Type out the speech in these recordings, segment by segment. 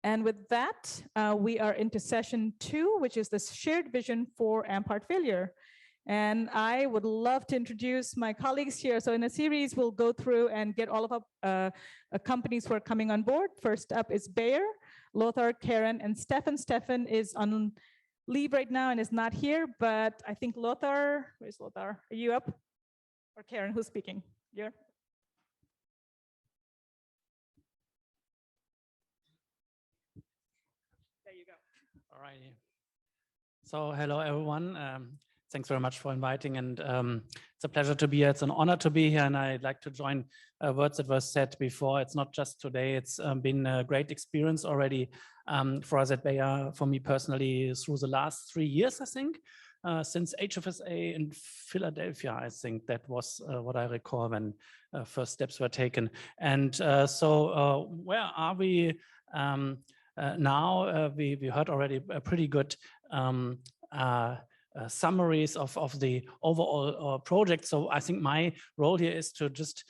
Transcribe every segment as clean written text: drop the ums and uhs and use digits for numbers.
And with that, we are into session 2, which is the shared vision for AMP heart failure. And I would love to introduce my colleagues here. So in a series, we'll go through and get all of our companies who are coming on board. First up is Bayer, Lothar, Karen, and Stefan. Stefan is on leave right now and is not here, but I think Lothar, where's Lothar? Are you up? Or Karen, who's speaking? You're? There you go. All right. So hello, everyone. Thanks very much for inviting, and it's a pleasure to be here. It's an honor to be here, and I'd like to join words that were said before. It's not just today. It's been a great experience already for us at Bayer, for me personally, through the last 3 years, I think, since HFSA in Philadelphia. I think that was what I recall when first steps were taken. And so where are we now? We heard already a pretty good summaries of the overall project. So I think my role here is to just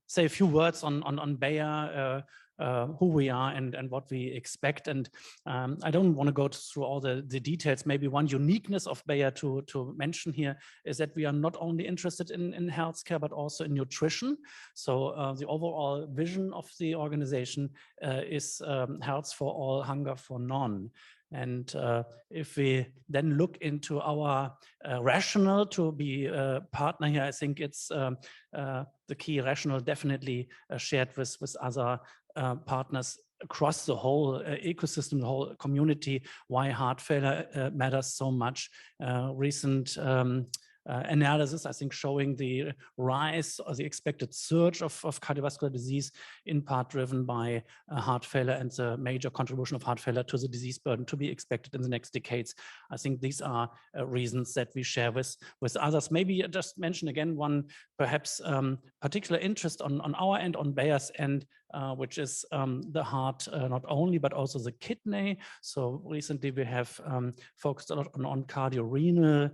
say a few words on Bayer, who we are and what we expect. And I don't want to go through all the details. Maybe one uniqueness of Bayer to mention here is that we are not only interested in healthcare, but also in nutrition. So the overall vision of the organization is health for all, hunger for none. And if we then look into our rationale to be a partner here, I think it's the key rationale definitely shared with other partners across the whole ecosystem, the whole community, why heart failure matters so much. Recent analysis, I think, showing the rise or the expected surge of cardiovascular disease, in part driven by heart failure and the major contribution of heart failure to the disease burden to be expected in the next decades. I think these are reasons that we share with others. Maybe just mention again one perhaps particular interest on our end, on Bayer's end, which is the heart not only, but also the kidney. So recently we have focused a lot on cardiorenal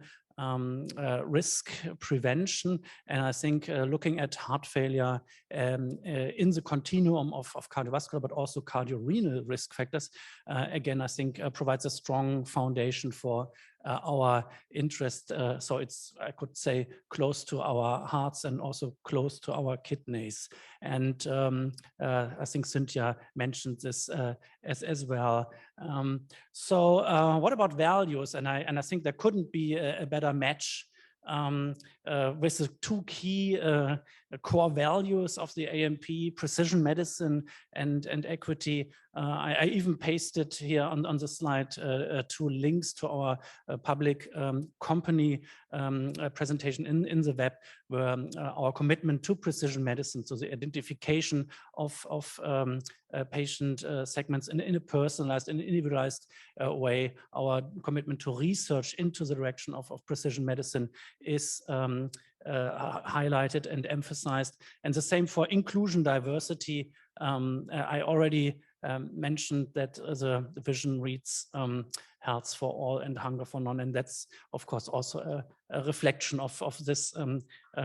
risk prevention. And I think looking at heart failure in the continuum of cardiovascular, but also cardiorenal risk factors, again, I think provides a strong foundation for our interest. So it's, I could say, close to our hearts and also close to our kidneys. And I think Cynthia mentioned this as well. So what about values? And I think there couldn't be a better match with the two key core values of the AMP: precision medicine and equity. I even pasted here on the slide 2 links to our public company presentation in the web, where our commitment to precision medicine, so the identification of patient segments in a personalized and individualized way, our commitment to research into the direction of precision medicine is highlighted and emphasized. And the same for inclusion, diversity. I already mentioned that the vision reads health for all and hunger for none. And that's, of course, also a reflection of this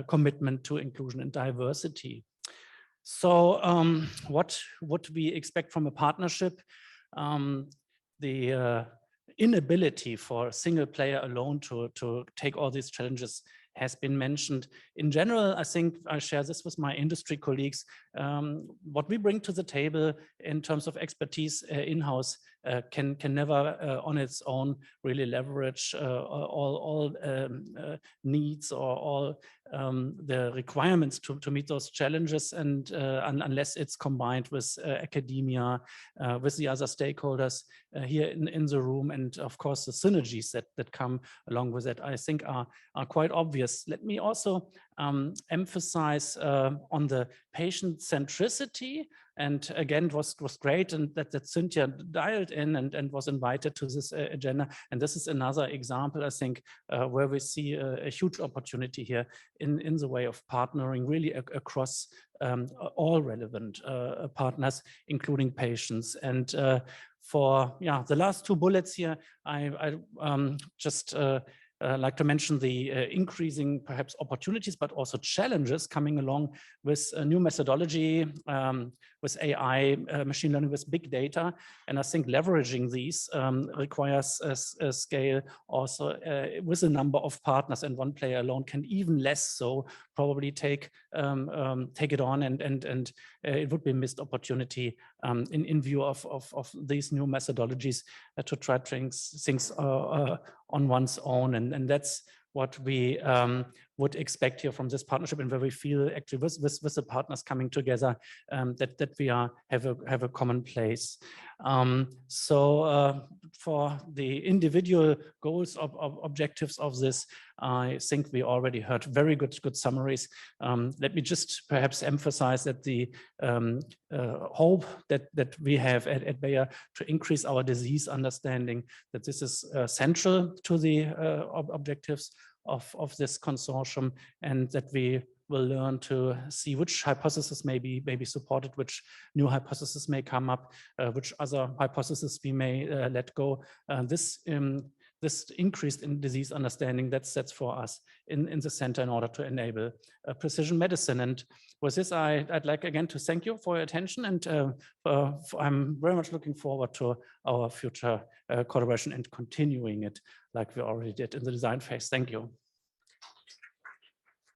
commitment to inclusion and diversity. So what would we expect from a partnership? The inability for a single player alone to take all these challenges has been mentioned. In general, I think I share this with my industry colleagues. What we bring to the table in terms of expertise in-house can never on its own really leverage all needs or all the requirements to meet those challenges, and unless it's combined with academia, with the other stakeholders here in the room, and of course the synergies that come along with it, I think are quite obvious. Let me also emphasize on the patient centricity. And again, it was great and that Cynthia dialed in and was invited to this agenda. And this is another example, I think, where we see a huge opportunity here in the way of partnering really across all relevant partners, including patients. And for the last 2 bullets here, I just like to mention the increasing perhaps opportunities, but also challenges coming along with a new methodology, with AI, machine learning, with big data. And I think leveraging these requires a scale also with a number of partners, and one player alone can even less so probably take it on, and it would be a missed opportunity in view of these new methodologies to try things on one's own, and that's what we would expect here from this partnership, and where we feel actually with the partners coming together that we have a common place. So for the individual goals of objectives of this, I think we already heard very good summaries. Let me just perhaps emphasize that the hope that we have at Bayer to increase our disease understanding, that this is central to the objectives of this consortium, and that we will learn to see which hypothesis may be supported, which new hypothesis may come up, which other hypothesis we may let go. This increased in disease understanding, that's for us in the center in order to enable precision medicine. And with this, I'd like again to thank you for your attention, and I'm very much looking forward to our future collaboration and continuing it like we already did in the design phase. Thank you.